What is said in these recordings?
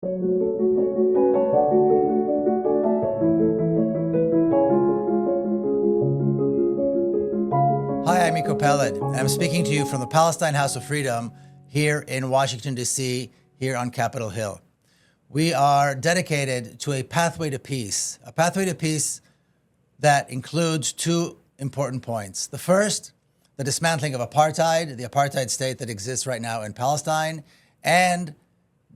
Hi, I'm Miko, Peled. I'm speaking to you from the Palestine House of Freedom here in Washington, D.C., here on Capitol Hill. We are dedicated to a pathway to peace that includes two important points. The first, the dismantling of apartheid, the apartheid state that exists right now in Palestine, and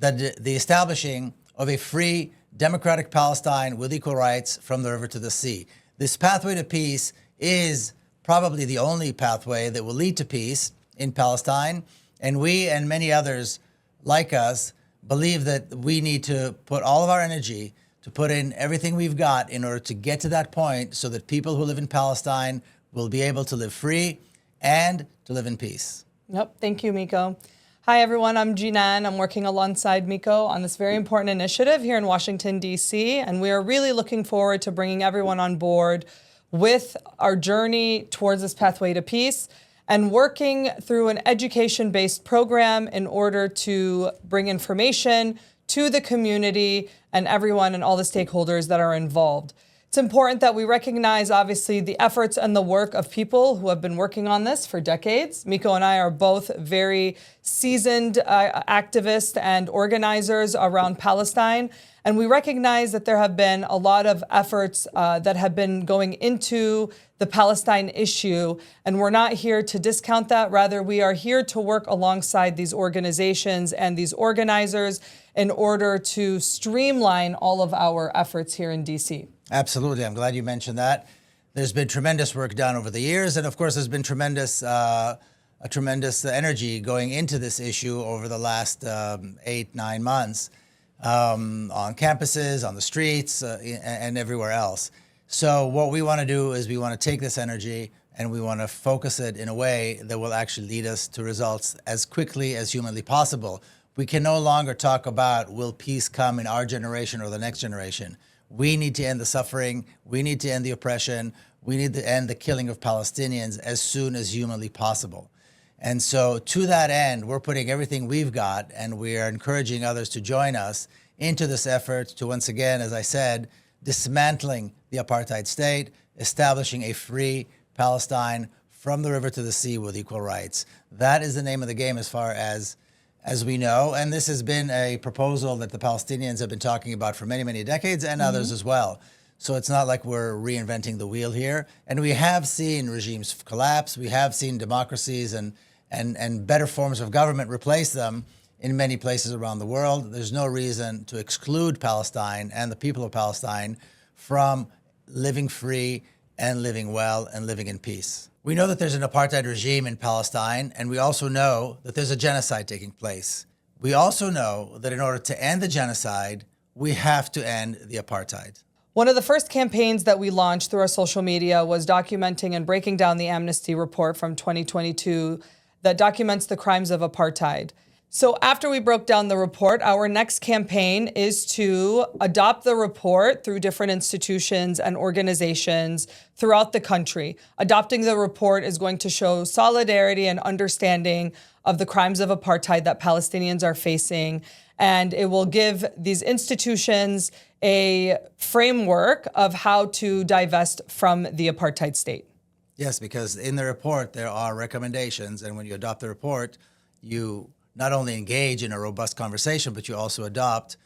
the establishing of a free, democratic Palestine with equal rights from the river to the sea. This pathway to peace is probably the only pathway that will lead to peace in Palestine. And we and many others like us believe that we need to put all of our energy to put in everything we've got in order to get to that point so that people who live in Palestine will be able to live free and to live in peace. Yep. Thank you, Miko. Hi, everyone. I'm Jinan. I'm working alongside Miko on this very important initiative here in Washington, D.C. And we are really looking forward to bringing everyone on board with our journey towards this pathway to peace and working through an education-based program in order to bring information to the community and everyone and all the stakeholders that are involved. It's important that we recognize, obviously, the efforts and the work of people who have been working on this for decades. Miko and I are both very seasoned activists and organizers around Palestine. And we recognize that there have been a lot of efforts that have been going into the Palestine issue. And we're not here to discount that. Rather, we are here to work alongside these organizations and these organizers in order to streamline all of our efforts here in D.C. Absolutely. I'm glad you mentioned that. There's been tremendous work done over the years. And of course, there's been tremendous energy going into this issue over the last 8-9 months on campuses, on the streets, and everywhere else. So what we want to do is we want to take this energy and we want to focus it in a way that will actually lead us to results as quickly as humanly possible. We can no longer talk about will peace come in our generation or the next generation. We need to end the suffering. We need to end the oppression. We need to end the killing of Palestinians as soon as humanly possible. And so to that end, we're putting everything we've got, and we are encouraging others to join us into this effort to, once again, as I said, dismantling the apartheid state, establishing a free Palestine from the river to the sea with equal rights. That is the name of the game as far as we know. And this has been a proposal that the Palestinians have been talking about for many, many decades, and others as well. So it's not like we're reinventing the wheel here. And we have seen regimes collapse. We have seen democracies and better forms of government replace them in many places around the world. There's no reason to exclude Palestine and the people of Palestine from living free and living well and living in peace. We know that there's an apartheid regime in Palestine, and we also know that there's a genocide taking place. We also know that in order to end the genocide, we have to end the apartheid. One of the first campaigns that we launched through our social media was documenting and breaking down the Amnesty report from 2022 that documents the crimes of apartheid. So after we broke down the report, our next campaign is to adopt the report through different institutions and organizations throughout the country. Adopting the report is going to show solidarity and understanding of the crimes of apartheid that Palestinians are facing. And it will give these institutions a framework of how to divest from the apartheid state. Yes, because in the report, there are recommendations. And when you adopt the report, you not only engage in a robust conversation, but you also adopt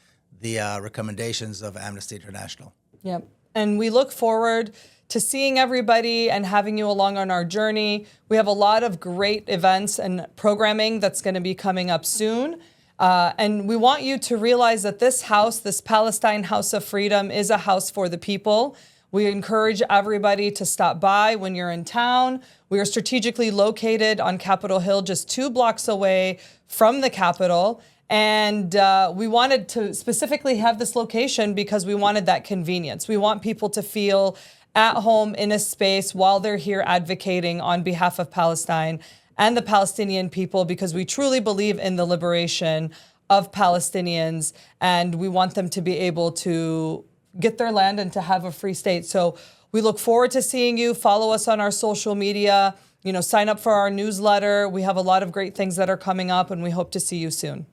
the recommendations of Amnesty International. Yep. And we look forward to seeing everybody and having you along on our journey. We have a lot of great events and programming that's going to be coming up soon. And we want you to realize that this house, this Palestine House of Freedom, is a house for the people. We encourage everybody to stop by when you're in town. We are strategically located on Capitol Hill, just 2 blocks away from the Capitol. And we wanted to specifically have this location because we wanted that convenience. We want people to feel at home in a space while they're here advocating on behalf of Palestine and the Palestinian people, because we truly believe in the liberation of Palestinians, and we want them to be able to get their land and to have a free state. So we look forward to seeing you. Follow us on our social media, sign up for our newsletter. We have a lot of great things that are coming up, and we hope to see you soon.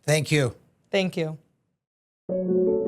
Thank you. Thank you. you.